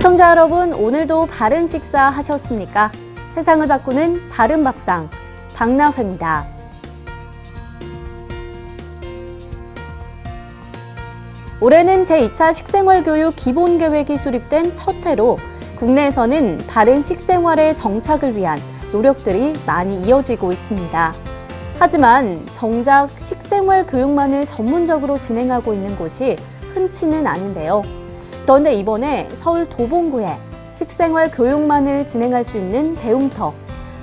시청자 여러분, 오늘도 바른 식사 하셨습니까? 세상을 바꾸는 바른 밥상, 박나회입니다. 올해는 제2차 식생활교육 기본계획이 수립된 첫 해로 국내에서는 바른 식생활의 정착을 위한 노력들이 많이 이어지고 있습니다. 하지만 정작 식생활 교육만을 전문적으로 진행하고 있는 곳이 흔치는 않은데요. 그런데 이번에 서울 도봉구에 식생활 교육만을 진행할 수 있는 배움터,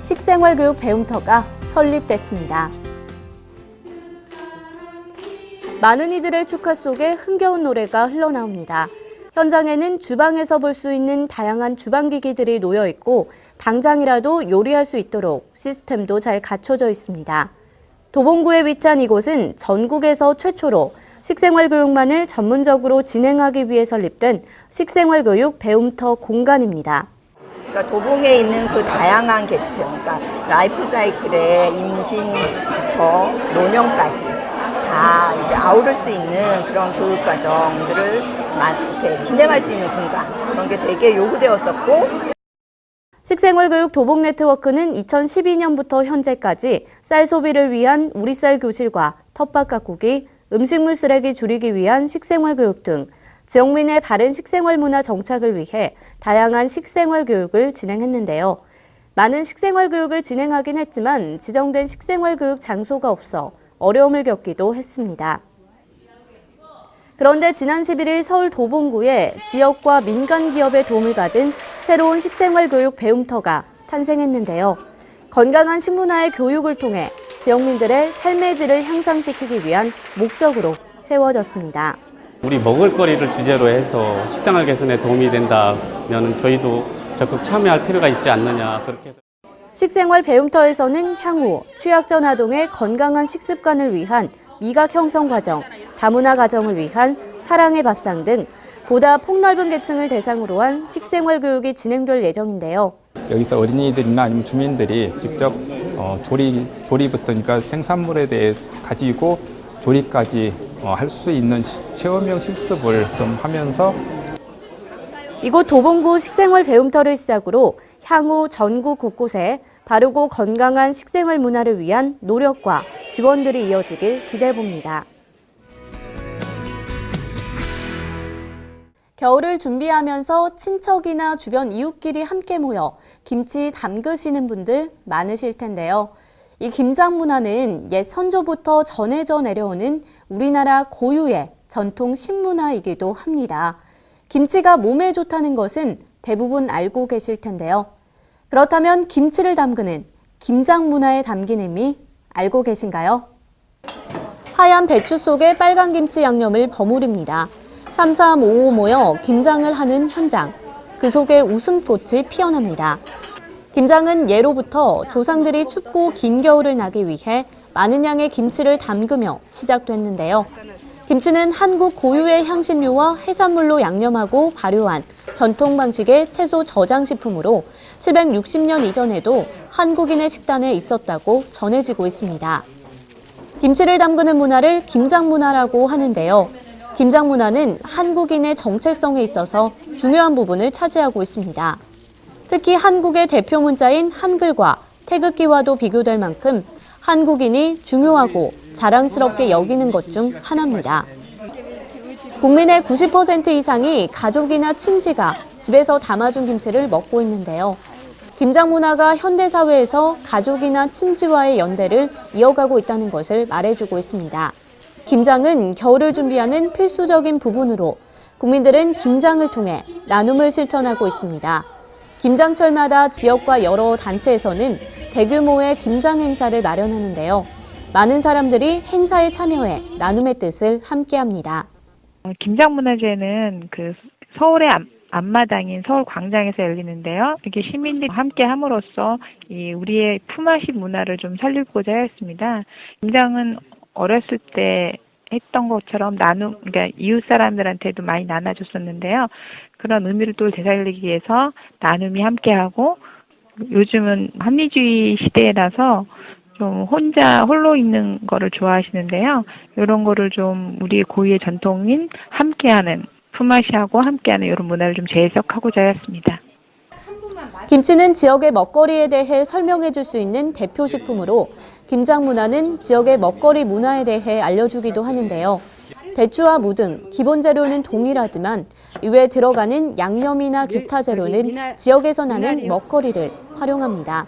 식생활교육 배움터가 설립됐습니다. 많은 이들의 축하 속에 흥겨운 노래가 흘러나옵니다. 현장에는 주방에서 볼 수 있는 다양한 주방기기들이 놓여 있고 당장이라도 요리할 수 있도록 시스템도 잘 갖춰져 있습니다. 도봉구에 위치한 이곳은 전국에서 최초로 식생활교육만을 전문적으로 진행하기 위해 설립된 식생활교육 배움터 공간입니다. 그러니까 도봉에 있는 그 다양한 계층, 그러니까 라이프 사이클의 임신부터 노년까지 다 이제 아우를 수 있는 그런 교육 과정들을 이렇게 진행할 수 있는 공간, 그런 게 되게 요구되었었고. 식생활교육 도봉 네트워크는 2012년부터 현재까지 쌀 소비를 위한 우리쌀 교실과 텃밭 가꾸기, 음식물 쓰레기 줄이기 위한 식생활교육 등 지역민의 바른 식생활 문화 정착을 위해 다양한 식생활 교육을 진행했는데요. 많은 식생활 교육을 진행하긴 했지만 지정된 식생활 교육 장소가 없어 어려움을 겪기도 했습니다. 그런데 지난 11일 서울 도봉구에 지역과 민간 기업의 도움을 받은 새로운 식생활 교육 배움터가 탄생했는데요. 건강한 식문화의 교육을 통해 지역민들의 삶의 질을 향상시키기 위한 목적으로 세워졌습니다. 우리 먹을거리를 주제로 해서 식생활 개선에 도움이 된다면 저희도 적극 참여할 필요가 있지 않느냐, 그렇게. 식생활 배움터에서는 향후 취약전 아동의 건강한 식습관을 위한 미각 형성 과정, 다문화 가정을 위한 사랑의 밥상 등 보다 폭넓은 계층을 대상으로 한 식생활 교육이 진행될 예정인데요. 여기서 어린이들이나 아니면 주민들이 직접 조리부터, 그러니까 생산물에 대해 가지고 조리까지 할 수 있는 체험형 실습을 좀 하면서 이곳 도봉구 식생활 배움터를 시작으로 향후 전국 곳곳에 바르고 건강한 식생활 문화를 위한 노력과 지원들이 이어지길 기대해봅니다. 겨울을 준비하면서 친척이나 주변 이웃끼리 함께 모여 김치 담그시는 분들 많으실 텐데요. 이 김장 문화는 옛 선조부터 전해져 내려오는 우리나라 고유의 전통 식문화이기도 합니다. 김치가 몸에 좋다는 것은 대부분 알고 계실 텐데요. 그렇다면 김치를 담그는 김장 문화에 담긴 의미 알고 계신가요? 하얀 배추 속에 빨간 김치 양념을 버무립니다. 3355 모여 김장을 하는 현장, 그 속에 웃음꽃이 피어납니다. 김장은 예로부터 조상들이 춥고 긴 겨울을 나기 위해 많은 양의 김치를 담그며 시작됐는데요. 김치는 한국 고유의 향신료와 해산물로 양념하고 발효한 전통 방식의 채소 저장식품으로 760년 이전에도 한국인의 식단에 있었다고 전해지고 있습니다. 김치를 담그는 문화를 김장 문화라고 하는데요. 김장 문화는 한국인의 정체성에 있어서 중요한 부분을 차지하고 있습니다. 특히 한국의 대표 문자인 한글과 태극기와도 비교될 만큼 한국인이 중요하고 자랑스럽게 여기는 것 중 하나입니다. 국민의 90% 이상이 가족이나 친지가 집에서 담아준 김치를 먹고 있는데요. 김장 문화가 현대사회에서 가족이나 친지와의 연대를 이어가고 있다는 것을 말해주고 있습니다. 김장은 겨울을 준비하는 필수적인 부분으로 국민들은 김장을 통해 나눔을 실천하고 있습니다. 김장철마다 지역과 여러 단체에서는 대규모의 김장 행사를 마련하는데요. 많은 사람들이 행사에 참여해 나눔의 뜻을 함께합니다. 김장문화제는 그 서울의 앞마당인 서울광장에서 열리는데요. 이렇게 시민들이 함께 함으로써 우리의 품앗이 문화를 좀 살리고자 했습니다. 김장은 어렸을 때 했던 것처럼 그러니까 이웃 사람들한테도 많이 나눠줬었는데요. 그런 의미를 또 되살리기 위해서 나눔이 함께하고, 요즘은 합리주의 시대라서 좀 홀로 있는 거를 좋아하시는데요. 이런 거를 좀 우리의 고유의 전통인 함께하는 품앗이하고 함께하는 이런 문화를 좀 재해석하고자 하였습니다. 김치는 지역의 먹거리에 대해 설명해 줄 수 있는 대표 식품으로 김장 문화는 지역의 먹거리 문화에 대해 알려주기도 하는데요. 배추와 무 등 기본 재료는 동일하지만 이외에 들어가는 양념이나 기타 재료는 지역에서 나는 먹거리를 활용합니다.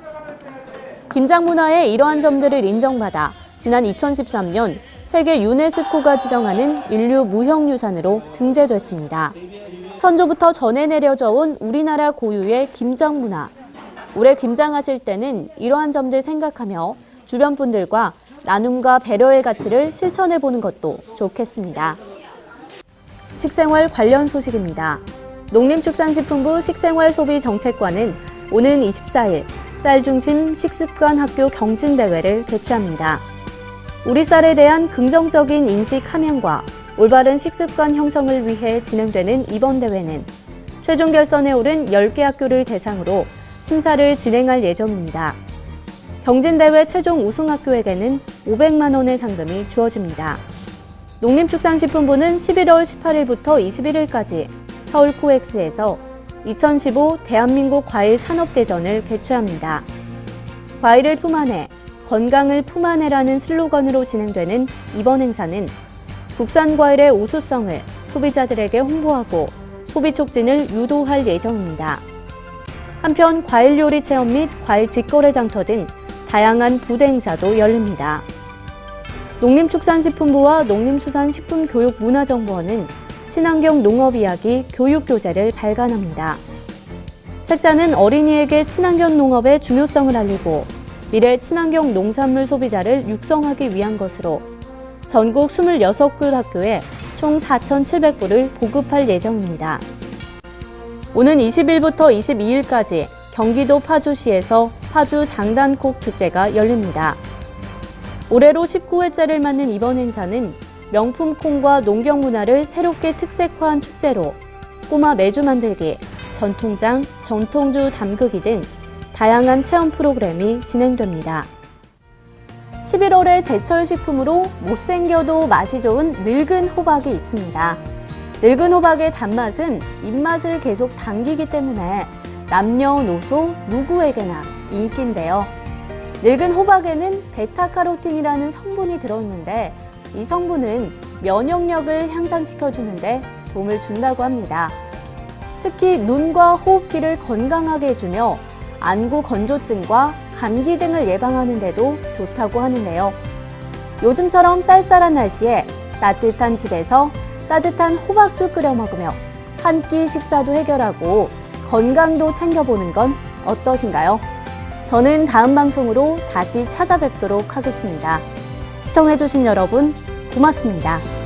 김장 문화의 이러한 점들을 인정받아 지난 2013년 세계 유네스코가 지정하는 인류 무형유산으로 등재됐습니다. 선조부터 전해 내려져 온 우리나라 고유의 김장 문화. 올해 김장하실 때는 이러한 점들 생각하며 주변 분들과 나눔과 배려의 가치를 실천해 보는 것도 좋겠습니다. 식생활 관련 소식입니다. 농림축산식품부 식생활소비정책관은 오는 24일 쌀 중심 식습관 학교 경진대회를 개최합니다. 우리 쌀에 대한 긍정적인 인식 함양과 올바른 식습관 형성을 위해 진행되는 이번 대회는 최종 결선에 오른 10개 학교를 대상으로 심사를 진행할 예정입니다. 경진대회 최종 우승학교에게는 500만 원의 상금이 주어집니다. 농림축산식품부는 11월 18일부터 21일까지 서울 코엑스에서 2015 대한민국 과일 산업대전을 개최합니다. 과일을 품안해, 건강을 품안해라는 슬로건으로 진행되는 이번 행사는 국산 과일의 우수성을 소비자들에게 홍보하고 소비 촉진을 유도할 예정입니다. 한편 과일 요리 체험 및 과일 직거래 장터 등 다양한 부대 행사도 열립니다. 농림축산식품부와 농림수산식품교육문화정보원은 친환경 농업 이야기 교육교재를 발간합니다. 책자는 어린이에게 친환경 농업의 중요성을 알리고 미래 친환경 농산물 소비자를 육성하기 위한 것으로 전국 26곳 학교에 총 4,700부를 보급할 예정입니다. 오는 20일부터 22일까지 경기도 파주시에서 파주 장단콕 축제가 열립니다. 올해로 19회째를 맞는 이번 행사는 명품 콩과 농경 문화를 새롭게 특색화한 축제로 꼬마 매주 만들기, 전통장, 전통주 담그기 등 다양한 체험 프로그램이 진행됩니다. 11월의 제철 식품으로 못생겨도 맛이 좋은 늙은 호박이 있습니다. 늙은 호박의 단맛은 입맛을 계속 당기기 때문에 남녀노소 누구에게나 인기인데요. 늙은 호박에는 베타카로틴이라는 성분이 들어있는데 이 성분은 면역력을 향상시켜주는데 도움을 준다고 합니다. 특히 눈과 호흡기를 건강하게 해주며 안구 건조증과 감기 등을 예방하는 데도 좋다고 하는데요. 요즘처럼 쌀쌀한 날씨에 따뜻한 집에서 따뜻한 호박죽 끓여 먹으며 한 끼 식사도 해결하고 건강도 챙겨보는 건 어떠신가요? 저는 다음 방송으로 다시 찾아뵙도록 하겠습니다. 시청해주신 여러분 고맙습니다.